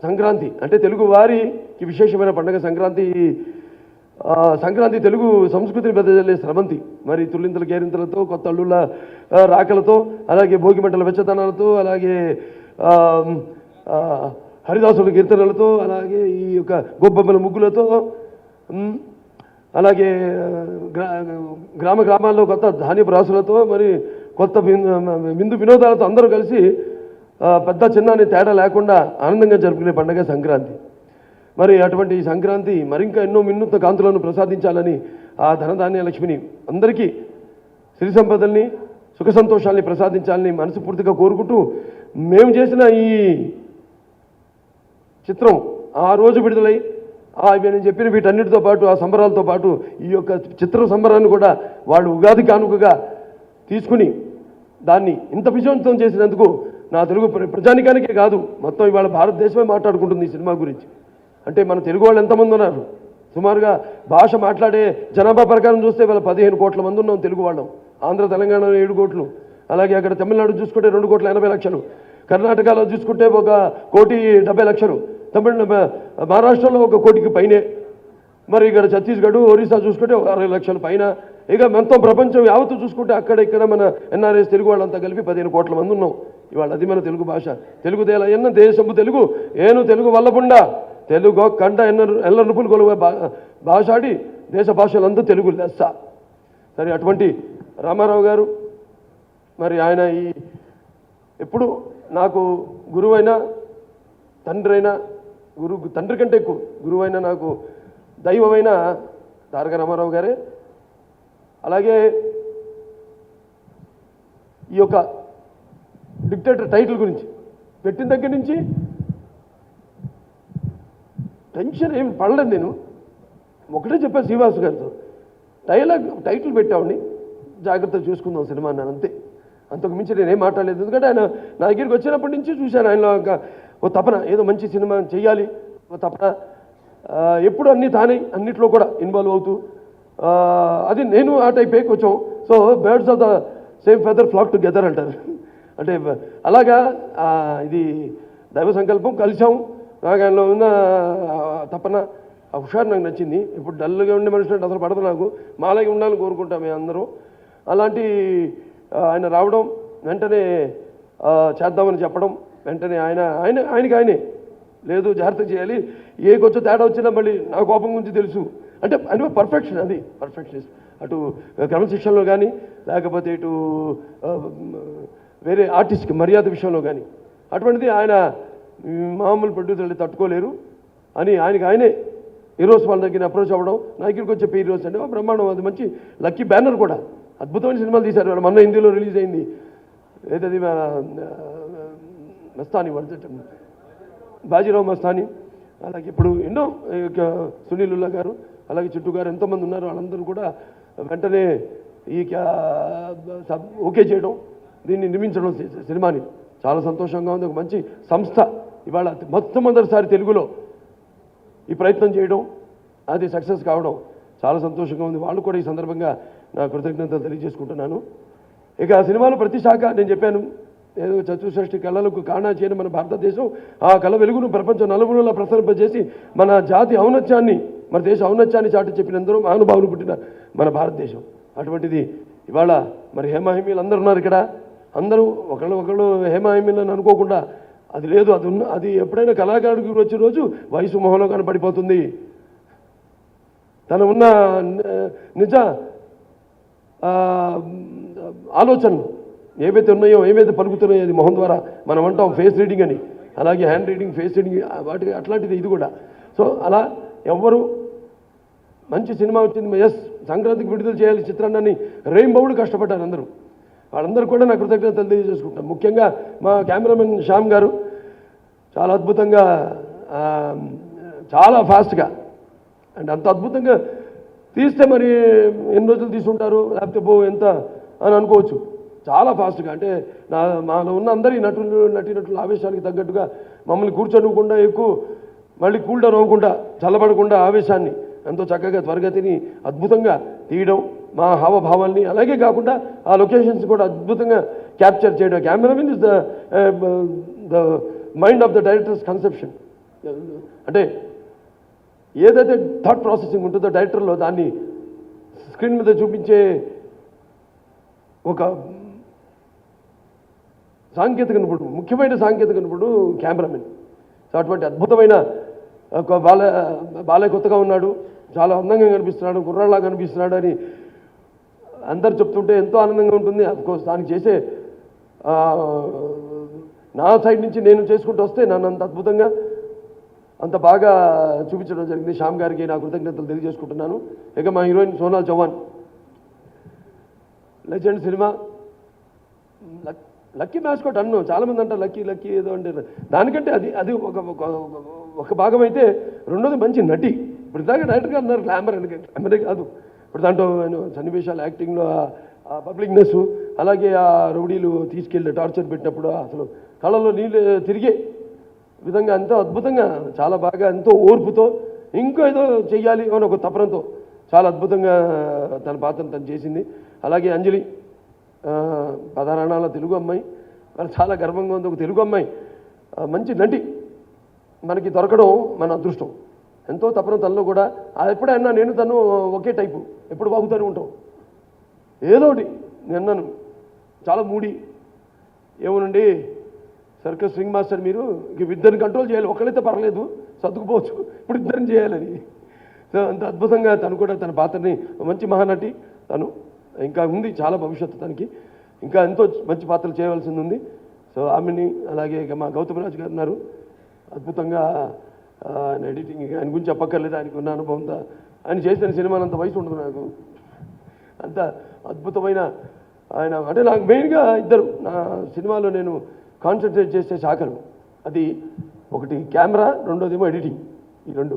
[SPEAKER 4] సంక్రాంతి అంటే తెలుగు వారికి విశేషమైన పండుగ సంక్రాంతి. సంక్రాంతి తెలుగు సంస్కృతిని బెదజల్లే స్రవంతి. మరి తుల్లింతల కేరింతలతో, కొత్త అల్లుళ్ళ రాకలతో, అలాగే భోగిమంటల వెచ్చతనాలతో, అలాగే హరిదాసుల కీర్తనలతో, అలాగే ఈ యొక్క గొబ్బెమ్మల ముగ్గులతో, అలాగే గ్రామాల్లో కొత్త ధాన్యపు రాసులతో, మరి కొత్త విందు వినోదాలతో అందరూ కలిసి పెద్ద చిన్న అనే తేడా లేకుండా ఆనందంగా జరుపుకునే పండుగ సంక్రాంతి. మరి అటువంటి సంక్రాంతి మరింకా ఎన్నో వినూత్న కాంతులను ప్రసాదించాలని, ఆ ధనధాన్య లక్ష్మిని అందరికీ సిరి సంపదల్ని, సుఖ సంతోషాలని ప్రసాదించాలని మనస్ఫూర్తిగా కోరుకుంటూ, మేము చేసిన ఈ చిత్రం ఆ రోజు విడుదలై నేను చెప్పిన వీటన్నిటితో పాటు, ఆ సంబరాలతో పాటు ఈ యొక్క చిత్ర సంబరాన్ని కూడా వాళ్ళు ఉగాది కానుకగా తీసుకుని దాన్ని ఇంత విజయవంతం చేసినందుకు నా తెలుగు ప్రజానికానికే కాదు, మొత్తం ఇవాళ భారతదేశమే మాట్లాడుకుంటుంది ఈ సినిమా గురించి. అంటే మన తెలుగు వాళ్ళు ఎంతమంది ఉన్నారు? సుమారుగా భాష మాట్లాడే జనాభా ప్రకారం చూస్తే వాళ్ళ 15 కోట్ల మంది ఉన్నాం తెలుగు వాళ్ళం. ఆంధ్ర తెలంగాణలో 7 కోట్లు, అలాగే అక్కడ తమిళనాడు చూసుకుంటే 2,80,00,000, కర్ణాటకలో చూసుకుంటే 1,70,00,000, మహారాష్ట్రలో 1 కోటికి పైనే, మరి ఇక్కడ ఛత్తీస్గఢ్, ఒరిస్సా చూసుకుంటే 60 లక్షల పైన, ఇక మొత్తం ప్రపంచం యావత్తు చూసుకుంటే అక్కడ ఇక్కడ మన ఎన్ఆర్ఎస్ తెలుగు వాళ్ళంతా కలిపి 15 కోట్ల మంది ఉన్నాం ఇవాళ. అది మన తెలుగు భాష. తెలుగు దేల ఎన్న దేశము తెలుగు ఏను తెలుగు వల్లబుండ తెలుగు కంట ఎల్ల నృపులు కొలువ భాషాడి దేశ భాషలందు తెలుగు లెస్స. సరే, అటువంటి రామారావు గారు మరి ఆయన ఈ ఎప్పుడు నాకు గురువైన, తండ్రి అయినా, తండ్రి కంటే ఎక్కువ గురువైన, నాకు దైవమైన తారక రామారావు గారే. అలాగే ఈ యొక్క డిక్టేటర్ టైటిల్ గురించి పెట్టిన దగ్గర నుంచి టెన్షన్ ఏమి పడలేదు నేను. ఒకటే చెప్పాను శ్రీవాస్ గారితో, టైటిల్ పెట్టామండి, జాగ్రత్తగా చూసుకుందాం సినిమా అన్నాను, అంతే. అంతకు మించి నేనేం మాట్లాడలేదు. ఎందుకంటే ఆయన నా దగ్గరికి వచ్చినప్పటి నుంచి చూశాను ఆయనలో ఓ తపన, ఏదో మంచి సినిమా చేయాలి ఓ తపన, ఎప్పుడు అన్నీ తానే అన్నిట్లో కూడా ఇన్వాల్వ్ అవుతూ, అది నేను ఆ టైపే కొంచెం. So birds of the same feather flock together అంటారు. అంటే అలాగా ఇది దైవ సంకల్పం, కలిసాం. నాకు ఆయనలో ఉన్న తపన, ఆ హుషారు నాకు నచ్చింది. ఇప్పుడు డల్గా ఉండే మనుషులు అంటే అసలు పడదు నాకు, మాలాగే ఉండాలని కోరుకుంటాం మేము అందరూ. అలాంటి ఆయన రావడం, వెంటనే చేద్దామని చెప్పడం, వెంటనే ఆయనే లేదు జాగ్రత్త చేయాలి, ఏ కొంచెం తేడా వచ్చినా మళ్ళీ నా కోపం గురించి తెలుసు అంటే ఆయన పర్ఫెక్షన్, అది పర్ఫెక్షనిస్ట్. అటు క్రమశిక్షణలో కానీ, లేకపోతే ఇటు వేరే ఆర్టిస్ట్కి మర్యాద విషయంలో కానీ, అటువంటిది ఆయన మామూలు ప్రొడ్యూసర్లు తట్టుకోలేరు అని ఆయనే హీరోస్ వాళ్ళ దగ్గర అప్రోచ్ అవ్వడం, నా దగ్గరికి వచ్చే హీరోస్ అంటే బ్రహ్మాండం. అది మంచి లక్కీ బ్యానర్ కూడా, అద్భుతమైన సినిమాలు తీశారు వాళ్ళు. మొన్న హిందీలో రిలీజ్ అయింది ఏదది మస్తాని, బాజీరావు మస్తాని. అలాగే ఇప్పుడు ఎన్నో సునీలుల్లా గారు, అలాగే చిట్టు గారు, ఎంతోమంది ఉన్నారు. వాళ్ళందరూ కూడా వెంటనే ఈ ఓకే చేయడం, దీన్ని నిర్మించడం సినిమాని చాలా సంతోషంగా ఉంది. ఒక మంచి సంస్థ ఇవాళ మొట్టమొదటిసారి తెలుగులో ఈ ప్రయత్నం చేయడం, అది సక్సెస్ కావడం చాలా సంతోషంగా ఉంది. వాళ్ళు కూడా ఈ సందర్భంగా నా కృతజ్ఞతలు తెలియజేసుకుంటున్నాను. ఇక ఆ సినిమాలో ప్రతి శాఖ నేను చెప్పాను, ఏదో చతుషష్ఠి కళలకు కారణా చేయని మన భారతదేశం ఆ కళ వెలుగును ప్రపంచం నలుమూలలా ప్రసరింపజేసి మన జాతి ఔన్నత్యాన్ని, మన దేశ ఔన్నత్యాన్ని చాటి చెప్పినందరూ మహానుభావులు పుట్టిన మన భారతదేశం. అటువంటిది ఇవాళ మరి హేమాహిమీలు అందరూ ఉన్నారు ఇక్కడ. అందరూ ఒకళ్ళు హేమాహిమీలను అనుకోకుండా, అది లేదు, అది ఎప్పుడైనా కళాకారుడికి వచ్చే రోజు వయసు మొహంలో కనపడిపోతుంది. తన ఉన్న నిజ ఆలోచనలు ఏవైతే ఉన్నాయో, ఏవైతే పలుకుతున్నాయో అది మొహం ద్వారా మనం అంటాం ఫేస్ రీడింగ్ అని, అలాగే హ్యాండ్ రీడింగ్, ఫేస్ రీడింగ్, వాటి అట్లాంటిది ఇది కూడా. సో అలా ఎవ్వరు మంచి సినిమా వచ్చింది, ఎస్ సంక్రాంతికి విడుదల చేయాలి చిత్రాన్ని రెయిన్బౌడ్ కష్టపడ్డారు అందరూ. వాళ్ళందరూ కూడా నా కృతజ్ఞతలు తెలియజేసుకుంటాం. ముఖ్యంగా మా కెమెరామెన్ శ్యామ్ గారు చాలా అద్భుతంగా, చాలా ఫాస్ట్గా, అండ్ అంత అద్భుతంగా తీస్తే మరి ఎన్ని రోజులు తీసుకుంటారు, లేకపోతే ఎంత అని అనుకోవచ్చు. చాలా ఫాస్ట్గా, అంటే మాలో ఉన్న అందరి నటీనటుల ఆవేశానికి తగ్గట్టుగా మమ్మల్ని కూర్చోనివ్వకుండా, ఎక్కువ మళ్ళీ కూల్ డౌన్ అవ్వకుండా, చల్లబడకుండా ఆవేశాన్ని ఎంతో చక్కగా త్వరగతిని అద్భుతంగా తీయడం, మా హావభావాల్ని, అలాగే కాకుండా ఆ లొకేషన్స్ కూడా అద్భుతంగా క్యాప్చర్ చేయడం. Cameraman is the mind of the director's conception. అంటే ఏదైతే థాట్ ప్రాసెసింగ్ ఉంటుందో డైరెక్టర్లో, దాన్ని స్క్రీన్ మీద చూపించే ఒక సాంకేతిక నిపుణుడు, ముఖ్యమైన సాంకేతిక నిపుణుడు కెమెరామెన్. సో అటువంటి అద్భుతమైన ఒక బాలయ్య కొత్తగా ఉన్నాడు, చాలా అందంగా కనిపిస్తున్నాడు, కుర్రాళ్ళలా కనిపిస్తున్నాడు అని అందరు చెప్తుంటే ఎంతో ఆనందంగా ఉంటుంది. అఫ్కోర్స్ దానికి చేసే నా సైడ్ నుంచి నేను చేసుకుంటూ వస్తే నన్ను అంత అద్భుతంగా, అంత బాగా చూపించడం జరిగింది. శ్యామ్ గారికి నా కృతజ్ఞతలు తెలియజేసుకుంటున్నాను. ఇక మా heroine Sonal Chauhan, legend cinema, lucky mascot అన్ను చాలామంది అంటారు లక్కీ ఏదో అంటే, దానికంటే అది ఒక భాగం అయితే, రెండోది మంచి నటి. ఇప్పుడు దాకా డైరెక్టర్ గారు అన్నారు గ్లామరే కాదు, ఇప్పుడు దాంట్లో సన్నివేశాలు, యాక్టింగ్లో ఆ పబ్లిక్నెస్, అలాగే ఆ రౌడీలు తీసుకెళ్ళి టార్చర్ పెట్టినప్పుడు అసలు కళ్ళలో నీళ్ళు తిరిగే విధంగా ఎంతో అద్భుతంగా, చాలా బాగా, ఎంతో ఓర్పుతో, ఇంకో ఏదో చెయ్యాలి అని ఒక తపనంతో చాలా అద్భుతంగా తన పాత్రను తను చేసింది. అలాగే అంజలి, పదహారణాల తెలుగు అమ్మాయి, మరి చాలా గర్వంగా ఉంది. ఒక తెలుగు అమ్మాయి మంచి నటి మనకి దొరకడం మన అదృష్టం. ఎంతో తపన తనలో కూడా. ఎప్పుడైనా నేను తను ఒకే టైపు, ఎప్పుడు బాగుతూనే ఉంటాం. ఏదో ఒకటి నిన్నను చాలా మూడి, ఏమోనండి సర్కస్ స్వింగ్ మాస్టర్, మీరు ఇద్దరిని కంట్రోల్ చేయాలి, ఒకళ్ళైతే పర్లేదు సర్దుకుపోవచ్చు, ఇప్పుడు ఇద్దరిని చేయాలని. సో అంత అద్భుతంగా తను కూడా తన పాత్రని, మంచి మహానటి తను. ఇంకా ఉంది చాలా భవిష్యత్తు తనకి, ఇంకా ఎంతో మంచి పాత్రలు చేయవలసింది ఉంది. సో ఆమెని, అలాగే ఇక మా గౌతమరాజు గారు ఉన్నారు, అద్భుతంగా ఆయన ఎడిటింగ్, ఆయన గురించి చెప్పక్కర్లేదు, ఆయనకు ఉన్న అనుభవంతో. ఆయన చేసిన సినిమాలు అంత వయసు ఉండదు నాకు, అంత అద్భుతమైన ఆయన అంటే నాకు మెయిన్గా ఇద్దరు నా సినిమాలో నేను కాన్సన్ట్రేట్ చేసే శాఖలు, అది ఒకటి కెమెరా, రెండోదేమో ఎడిటింగ్. ఈ రెండు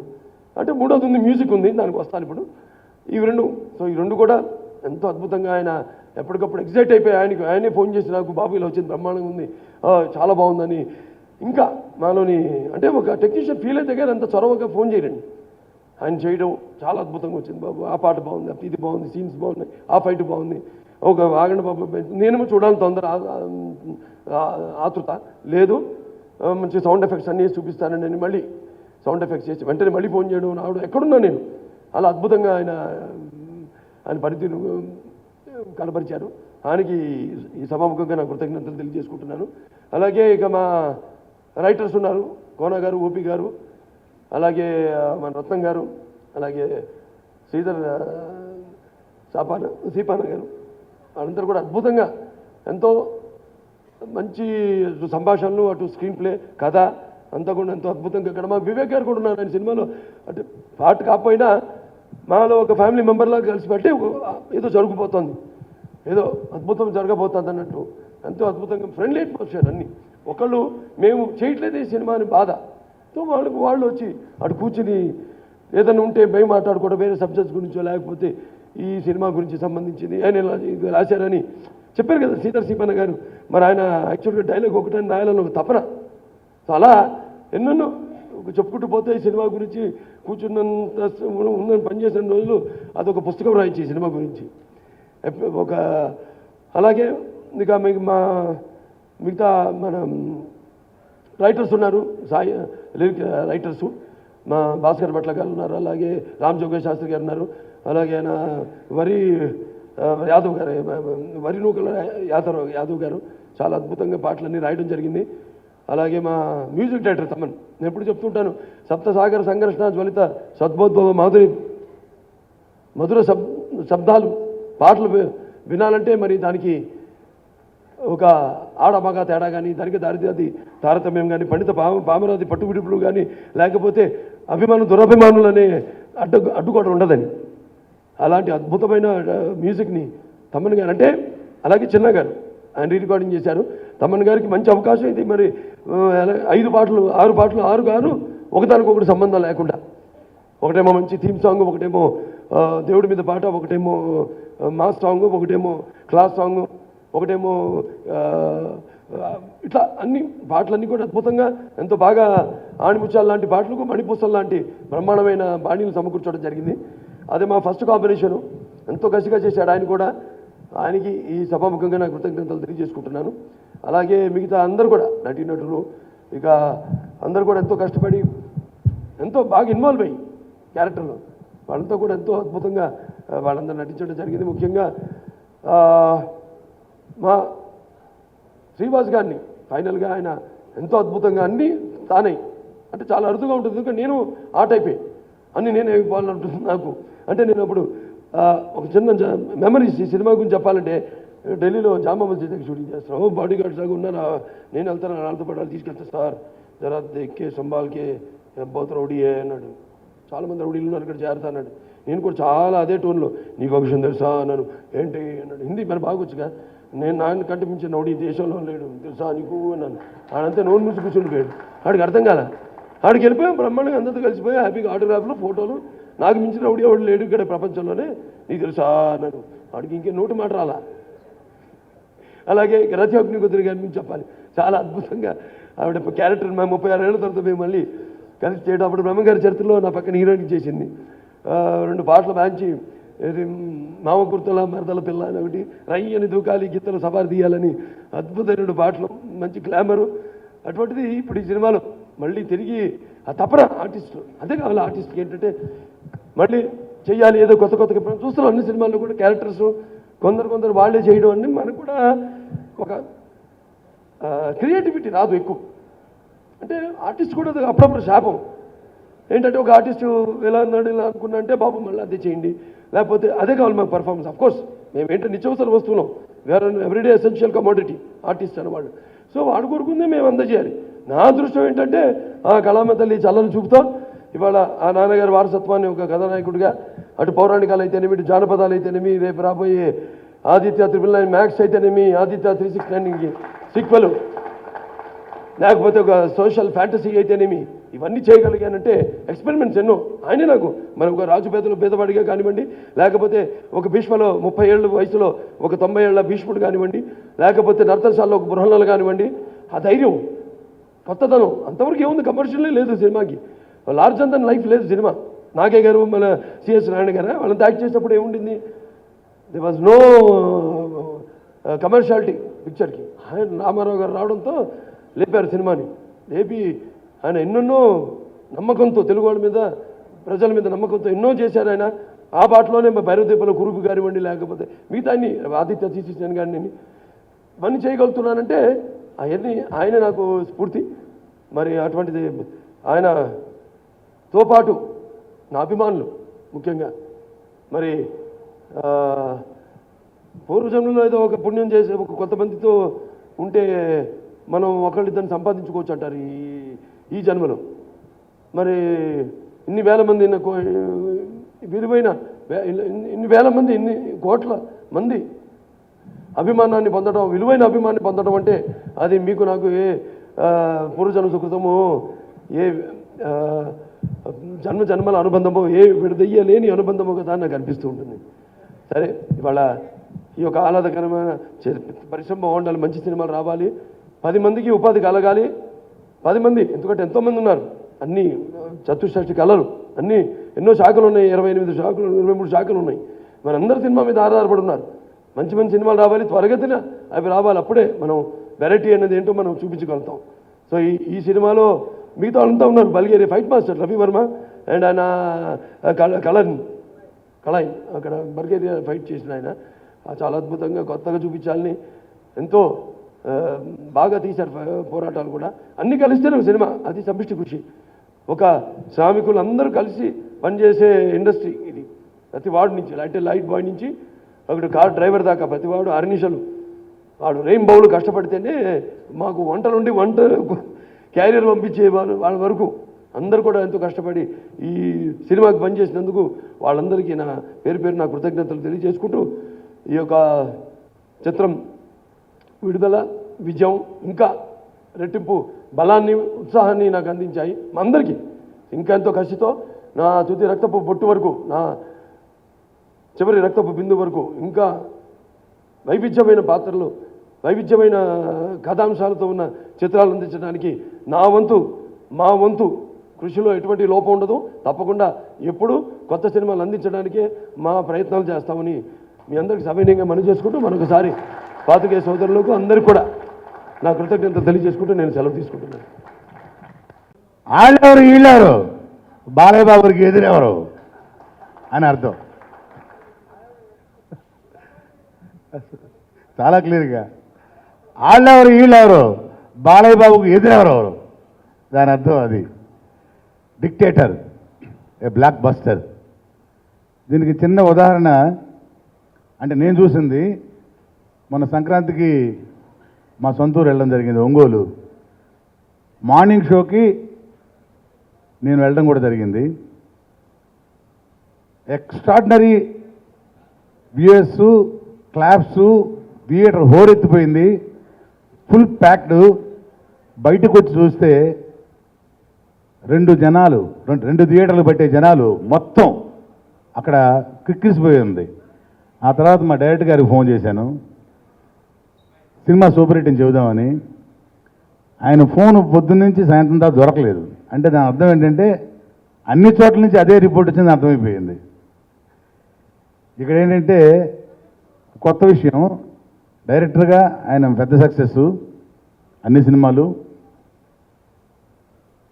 [SPEAKER 4] అంటే మూడోది ఉంది మ్యూజిక్ ఉంది, దానికి వస్తాను ఇప్పుడు. ఇవి రెండు, సో ఈ రెండు కూడా ఎంతో అద్భుతంగా ఆయన ఎప్పటికప్పుడు ఎగ్జైట్ అయిపోయి ఆయనే ఫోన్ చేసి నాకు బాబు ఇలా వచ్చింది బ్రహ్మాండంగా ఉంది, చాలా బాగుందని. ఇంకా మాలోని అంటే ఒక టెక్నీషియన్ ఫీల్ అయితే కానీ అంత చొరవగా ఫోన్ చేయరండి. ఆయన చేయడం చాలా అద్భుతంగా వచ్చింది బాబు, ఆ పాట బాగుంది, ఇది బాగుంది, సీన్స్ బాగున్నాయి, ఆ ఫైట్ బాగుంది, ఒక ఆగండి బాబు, నేనేమో చూడాలని తొందర ఆతృత లేదు, మంచి సౌండ్ ఎఫెక్ట్స్ అన్నీ చూపిస్తానని నేను మళ్ళీ సౌండ్ ఎఫెక్ట్స్ చేసి వెంటనే మళ్ళీ ఫోన్ చేయడం రావడం, ఎక్కడున్నా నేను అలా అద్భుతంగా ఆయన పనితీరు కనపరిచారు. ఆయనకి ఈ సభాముఖంగా నా కృతజ్ఞతలు తెలియజేసుకుంటున్నాను. అలాగే ఇక మా రైటర్స్ ఉన్నారు, కోన గారు, ఓపి గారు, అలాగే మన రత్నం గారు, అలాగే శ్రీధర్ సీపాన గారు, వాళ్ళందరూ కూడా అద్భుతంగా ఎంతో మంచి సంభాషణలు, అటు స్క్రీన్ ప్లే, కథ అంతా కూడా ఎంతో అద్భుతంగా. ఇక్కడ మా వివేక్ గారు కూడా ఉన్నారు ఆయన సినిమాలో. అంటే పాట కాకపోయినా మాలో ఒక ఫ్యామిలీ మెంబర్లా కలిసి పెట్టి ఏదో జరుగుపోతుంది, ఏదో అద్భుతం జరగబోతుంది అన్నట్టు ఎంతో అద్భుతంగా ఫ్రెండ్లీ అట్మాస్ఫియర్. అన్నీ ఒకళ్ళు మేము చేయట్లేదు ఈ సినిమా అని బాధతో వాళ్ళు వచ్చి అటు కూర్చుని ఏదైనా ఉంటే భయం మాట్లాడుకోవడం, వేరే సబ్జెక్ట్స్ గురించో లేకపోతే ఈ సినిమా గురించి సంబంధించింది ఆయన ఇలా ఇది రాశారని చెప్పారు కదా శ్రీధర్ సీపన్న గారు. మరి ఆయన యాక్చువల్గా డైలాగ్ ఒకటని రాయాలని ఒక తపన. సో అలా ఎన్నెన్నో చెప్పుకుంటూ పోతే ఈ సినిమా గురించి కూర్చున్నంత ఉందని పనిచేసిన రోజులు అదొక పుస్తకం రాయించి ఈ సినిమా గురించి ఒక. అలాగే ఇంకా మిగతా మన రైటర్స్ ఉన్నారు, సాయి లిరిక్ రైటర్సు, మా భాస్కర్ భట్ల గారు ఉన్నారు, అలాగే రామ్ జోగేష్ శాస్త్రి గారు ఉన్నారు, అలాగే ఆయన యాదవ్ గారు, వరి నూకల యాదవ్ గారు చాలా అద్భుతంగా పాటలన్నీ రాయడం జరిగింది. అలాగే మా మ్యూజిక్ డైరెక్టర్ తమన్, నేను ఎప్పుడు చెప్తుంటాను, సప్తసాగర సంఘర్షణ జ్వలిత సద్భోద్భవ మధుర శబ్దాలు పాటలు వినాలంటే మరి దానికి ఒక ఆడమగ తేడా కానీ, దానికి దారిది తారతమ్యం కానీ, పండిత పామరాది పట్టువిడుపులు కానీ, లేకపోతే అభిమానులు దురభిమానులు అనే అడ్డుకోవడం ఉండదని, అలాంటి అద్భుతమైన మ్యూజిక్ని తమన్ గారు అంటే, అలాగే చిన్న గారు ఆయన రికార్డింగ్ చేశారు. తమన్ గారికి మంచి అవకాశం ఇది. మరి 5 పాటలు 6 పాటలు 6 గారు ఒకదానికొకటి సంబంధం లేకుండా, ఒకటేమో మంచి థీమ్ సాంగ్, ఒకటేమో దేవుడి మీద పాట, ఒకటేమో మాస్ సాంగ్, ఒకటేమో క్లాస్ సాంగ్, ఒకటేమో ఇట్లా అన్ని పాటలన్నీ కూడా అద్భుతంగా ఎంతో బాగా ఆణిముత్యాల లాంటి పాటలకు మణిపూసల లాంటి బ్రహ్మాండమైన బాణీలు సమకూర్చడం జరిగింది. అదే మా ఫస్ట్ కాంబినేషను. ఎంతో కసిగా చేశాడు ఆయన కూడా. ఆయనకి ఈ సభాముఖంగా నా కృతజ్ఞతలు తెలియజేసుకుంటున్నాను. అలాగే మిగతా అందరూ కూడా నటీనటులు ఇక అందరూ కూడా ఎంతో కష్టపడి ఎంతో బాగా ఇన్వాల్వ్ అయ్యి క్యారెక్టర్లో వాళ్ళంతా కూడా ఎంతో అద్భుతంగా వాళ్ళందరూ నటించడం జరిగింది. ముఖ్యంగా మా శ్రీవాస్ గారిని ఫైనల్గా ఆయన ఎంతో అద్భుతంగా అన్నీ తానే, అంటే చాలా అరుదుగా ఉంటుంది, ఎందుకంటే నేను ఆ టైపే అన్నీ నేనే అయిపోవాలంటుంది నాకు. అంటే నేను అప్పుడు ఒక చిన్న మెమరీస్ ఈ సినిమా గురించి చెప్పాలంటే, ఢిల్లీలో జామా మస్జిద్ దగ్గర షూటింగ్ చేస్తున్నాను, బాడీ గార్డ్స్ దాకా ఉన్నాను, నేను వెళ్తాను, వాళ్ళతో పాటు వాళ్ళు తీసుకెళ్తాను, సార్ జరా దేక్కే సంభాల్కే బహుత్ రౌడీ అన్నాడు, చాలామంది రౌడీలు ఉన్నారు ఇక్కడ చేరుతా అన్నాడు. నేను కూడా చాలా అదే టోన్లో, నీకు ఒక విషయం తెలుసా అన్నాను. ఏంటి అన్నాడు, హిందీ మరి బాగొచ్చుగా, నేను నాన్న కంటే మించిన రౌడీ దేశంలో లేడు తెలుసా నీకు అన్నాను. ఆడంతే నోరు మూసి కూర్చుని పోయాడు, ఆడికి అర్థం కాల, ఆడికి వెళ్ళిపోయాం బ్రహ్మాండంగా అందరితో కలిసిపోయి హ్యాపీగా ఆటోగ్రాఫ్లో ఫోటోలు, నాకు మించిన రౌడీ ఎవడు లేడు ఇక్కడ ప్రపంచంలోనే, నీకు తెలుసా అన్నాడు. ఆడికి ఇంకే నోటి మాట రాలా. అలాగే రతి అగ్నికుద్రి గారి నుంచి చెప్పాలి, చాలా అద్భుతంగా ఆవిడ క్యారెక్టర్ మేము 36 ఏళ్ళ తర్వాత మేము మళ్ళీ కలిసి చేయడం. అప్పుడు బ్రహ్మగారి చరిత్రలో నా పక్కన హీరోయిన్ చేసింది, 2 పాటలు మంచి మామ కుర్తల మరదల పిల్ల అని ఒకటి, రయ్యని దూకాలి గిత్తలు సవారి తీయాలని అద్భుతమైన 2 పాటలు, మంచి గ్లామరు. అటువంటిది ఇప్పుడు ఈ సినిమాలో మళ్ళీ తిరిగి ఆ తపన ఆర్టిస్టు అదే కావాలి. ఆర్టిస్ట్కి ఏంటంటే మళ్ళీ చెయ్యాలి ఏదో కొత్త చూస్తున్నాం అన్ని సినిమాల్లో కూడా క్యారెక్టర్స్ కొందరు వాళ్ళే చేయడం అని మనకు కూడా ఒక క్రియేటివిటీ రాదు ఎక్కువ. అంటే ఆర్టిస్ట్ కూడా అప్పుడప్పుడు శాపం ఏంటంటే, ఒక ఆర్టిస్టు ఎలా అన్నాడు ఇలా అనుకున్నా అంటే, బాబు మళ్ళీ అదే చేయండి, లేకపోతే అదే కావాలి మాకు పర్ఫార్మెన్స్. అఫ్కోర్స్ మేము ఏంటంటే నిత్యవసర వస్తున్నాం, వేరే ఎవ్రీడే ఎసెన్షియల్ కమోడిటీ ఆర్టిస్ట్ అనేవాడు. సో వాడు కోరుకుందే మేము అందజేయాలి. నా అదృష్టం ఏంటంటే ఆ కళామ తల్లి చల్లని చూపుతాం ఇవాళ ఆ నాన్నగారి వారసత్వాన్ని ఒక కథానాయకుడిగా అటు పౌరాణికాలు అయితేనేమి, ఇటు జానపదాలు అయితేనేమి, రేపు రాబోయే ఆదిత్య 999 మ్యాక్స్ అయితేనేమి, ఆదిత్య 369 సీక్వెల్, లేకపోతే ఒక సోషల్ ఫ్యాంటసీ అయితేనేమి, ఇవన్నీ చేయగలిగానంటే ఎక్స్పెరిమెంట్స్ ఎన్నో. ఆయనే నాకు మరి ఒక రాజు పేదవాడిగా కానివ్వండి, లేకపోతే ఒక భీష్మలో 30 ఏళ్ళ వయసులో ఒక 90 ఏళ్ళ భీష్ముడు కానివ్వండి, లేకపోతే నర్తనశాలలో ఒక బృహన్నలు కానివ్వండి, ఆ ధైర్యం, కొత్తదనం, అంతవరకు ఏముంది, కమర్షియలే లేదు సినిమాకి, లార్జర్ దన్ లైఫ్ లేదు సినిమా. నాగే గారు, మన సిఎస్ నారాయణ గారు వాళ్ళని యాక్ట్ చేసినప్పుడు ఏముండింది, దే వాజ్ నో కమర్షియాలిటీ పిక్చర్కి. ఆయన రామారావు గారు రావడంతో లేపారు సినిమాని. లేపి ఆయన ఎన్నెన్నో నమ్మకంతో తెలుగు వాళ్ళ మీద, ప్రజల మీద నమ్మకంతో ఎన్నో చేశారు ఆయన. ఆ పాటలోనే భైరవదీపంలో కురుపు కానివ్వండి, లేకపోతే మిగతాన్ని ఆదిత్య తీసేసాను కానీ నేను ఇవన్నీ చేయగలుగుతున్నానంటే అవన్నీ ఆయన నాకు స్ఫూర్తి. మరి అటువంటిది ఆయనతో పాటు నా అభిమానులు ముఖ్యంగా మరి పూర్వజన్మలో ఏదో ఒక పుణ్యం చేసి ఒక కొంతమందితో ఉంటే మనం ఒకళ్ళిద్దరిని సంపాదించుకోవచ్చు అంటారు ఈ జన్మలో. మరి ఇన్ని వేల మంది, విలువైన ఇన్ని వేల మంది, ఇన్ని కోట్ల మంది అభిమానాన్ని పొందడం, విలువైన అభిమానాన్ని పొందడం అంటే అది మీకు నాకు ఏ పూర్వజన్మ సుకృతమో, ఏ జన్మల అనుబంధమో, ఏ విడదయ్యలేని అనుబంధమో కదా నాకు అనిపిస్తూ ఉంటుంది. సరే, ఇవాళ ఈ యొక్క ఆహ్లాదకరమైన పరిశ్రమ బాగుండాలి, మంచి సినిమాలు రావాలి, 10 మందికి ఉపాధి కలగాలి. 10 మంది, ఎందుకంటే ఎంతోమంది ఉన్నారు, అన్ని చతుషష్టి కళలు, అన్నీ ఎన్నో శాఖలు ఉన్నాయి, 28 శాఖలు, 23 శాఖలు ఉన్నాయి. మనందరూ సినిమా మీద ఆధారపడి ఉన్నారు. మంచి మంచి సినిమాలు రావాలి, త్వరగతిన అవి రావాలి. అప్పుడే మనం వెరైటీ అనేది ఏంటో మనం చూపించగలుగుతాం. సో ఈ సినిమాలో మిగతా వాళ్ళంతా ఉన్నారు. Bulgaria fight master Ravi Varma and ఆయన కళాయి అక్కడ బల్గేరియా ఫైట్ చేసిన ఆయన చాలా అద్భుతంగా కొత్తగా చూపించాలని ఎంతో బాగా తీశారు. పోరాటాలు కూడా అన్నీ కలిస్తేనే సినిమా, అది సమిష్టి కృషి. ఒక శ్రామికులు అందరూ కలిసి పనిచేసే ఇండస్ట్రీ ఇది. ప్రతి వార్డు నుంచి, అంటే లైట్ బాయ్ నుంచి అక్కడ కార్ డ్రైవర్ దాకా ప్రతి వాడు అర్నిషలు, వాడు రెయిన్ బౌలు కష్టపడితేనే మాకు వంట క్యారియర్ పంపించే వాళ్ళ వరకు అందరూ కూడా ఎంతో కష్టపడి ఈ సినిమాకి పనిచేసినందుకు వాళ్ళందరికీ నా పేరు నా కృతజ్ఞతలు తెలియజేసుకుంటూ, ఈ యొక్క చిత్రం విడుదల, విజయం ఇంకా రెట్టింపు బలాన్ని, ఉత్సాహాన్ని నాకు అందించాయి. మా అందరికీ ఇంకా ఎంతో కసితో నా తుది రక్తపు బొట్టు వరకు, నా చివరి రక్తపు బిందు వరకు ఇంకా వైవిధ్యమైన పాత్రలు, వైవిధ్యమైన కథాంశాలతో ఉన్న చిత్రాలు అందించడానికి మా వంతు కృషిలో ఎటువంటి లోపం ఉండదు. తప్పకుండా ఎప్పుడు కొత్త సినిమాలు అందించడానికే మా ప్రయత్నాలు చేస్తామని మీ అందరికీ సవినయంగా మనవి చేసుకుంటూ, మరొకసారి పాత్రికేయ సోదరులకు అందరికీ కూడా నా కృతజ్ఞత తెలియజేసుకుంటూ నేను సెలవు తీసుకుంటున్నాను.
[SPEAKER 5] వాళ్ళెవరు వీళ్ళెవరు, బాలయ్య బాబుకి ఎదురెవరు అని అర్థం. చాలా క్లియర్గా వాళ్ళెవరు వీళ్ళెవరు, బాలయ్య బాబుకి ఎదురెవరెవరు, దాని అర్థం అది. డిక్టేటర్, ఏ బ్లాక్ బస్టర్. దీనికి చిన్న ఉదాహరణ అంటే నేను చూసింది, మొన్న సంక్రాంతికి మా సొంతూరు వెళ్ళడం జరిగింది, ఒంగోలు. మార్నింగ్ షోకి నేను వెళ్ళడం కూడా జరిగింది. ఎక్స్ట్రాడినరీ వ్యూయర్స్, క్లాప్స్, థియేటర్ హోరెత్తిపోయింది, ఫుల్ ప్యాక్డ్. బయటకు వచ్చి చూస్తే రెండు థియేటర్లు పట్టే జనాలు మొత్తం అక్కడ కిక్కిసిపోయి ఉంది. ఆ తర్వాత మా డైరెక్టర్ గారికి ఫోన్ చేశాను, సినిమా సూపర్ హిట్ అని చెబుదామని. ఆయన ఫోన్ పొద్దున్నుంచి సాయంత్రం దాకా దొరకలేదు. అంటే దాని అర్థం ఏంటంటే అన్ని చోట్ల నుంచి అదే రిపోర్ట్ వచ్చింది అర్థమైపోయింది. ఇక్కడ ఏంటంటే కొత్త విషయం, డైరెక్టర్గా ఆయన పెద్ద సక్సెస్, అన్ని సినిమాలు.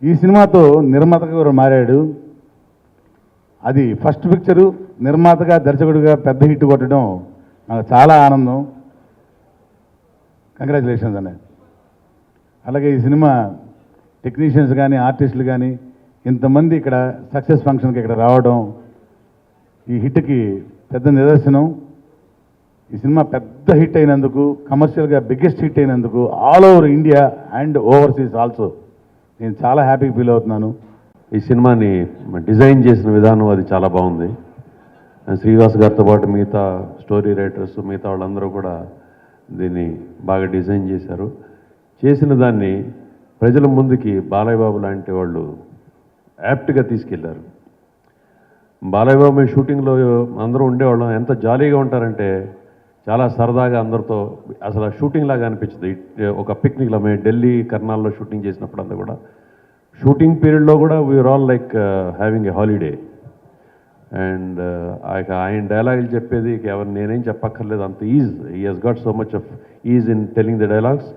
[SPEAKER 5] ఈ సినిమాతో నిర్మాతగా కూడా మారాడు. అది ఫస్ట్ పిక్చరు, నిర్మాతగా దర్శకుడిగా పెద్ద హిట్ కొట్టడం నాకు చాలా ఆనందం. కంగ్రాచులేషన్స్ అన్న. అలాగే ఈ సినిమా టెక్నీషియన్స్ కానీ, ఆర్టిస్టులు కానీ ఇంతమంది ఇక్కడ సక్సెస్ ఫంక్షన్కి ఇక్కడ రావడం ఈ హిట్కి పెద్ద నిదర్శనం. ఈ సినిమా పెద్ద హిట్ అయినందుకు, కమర్షియల్గా బిగ్గెస్ట్ హిట్ అయినందుకు all over India and overseas also నేను చాలా హ్యాపీగా ఫీల్ అవుతున్నాను.
[SPEAKER 6] ఈ సినిమాని డిజైన్ చేసిన విధానం అది చాలా బాగుంది. శ్రీనివాస్ గారితో పాటు మిగతా స్టోరీ రైటర్స్ మిగతా వాళ్ళందరూ కూడా దీన్ని బాగా డిజైన్ చేశారు. చేసిన దాన్ని ప్రజల ముందుకి బాలయ్య బాబు లాంటి వాళ్ళు యాప్ట్గా తీసుకెళ్లారు. బాలయ్య బాబు మేము షూటింగ్లో అందరూ ఉండేవాళ్ళం. ఎంత జాలీగా ఉంటారంటే చాలా సరదాగా అందరితో, అసలు షూటింగ్ లాగా అనిపించింది. ఒక పిక్నిక్లో మేము ఢిల్లీ కర్నాల్లో షూటింగ్ చేసినప్పుడు అంతా కూడా షూటింగ్ పీరియడ్లో కూడా we're all like having a holiday. And ఆయన డైలాగులు చెప్పేది ఎవరు నేనేం చెప్పక్కర్లేదు, అంత ease. He he's got so much of ease in telling the dialogues.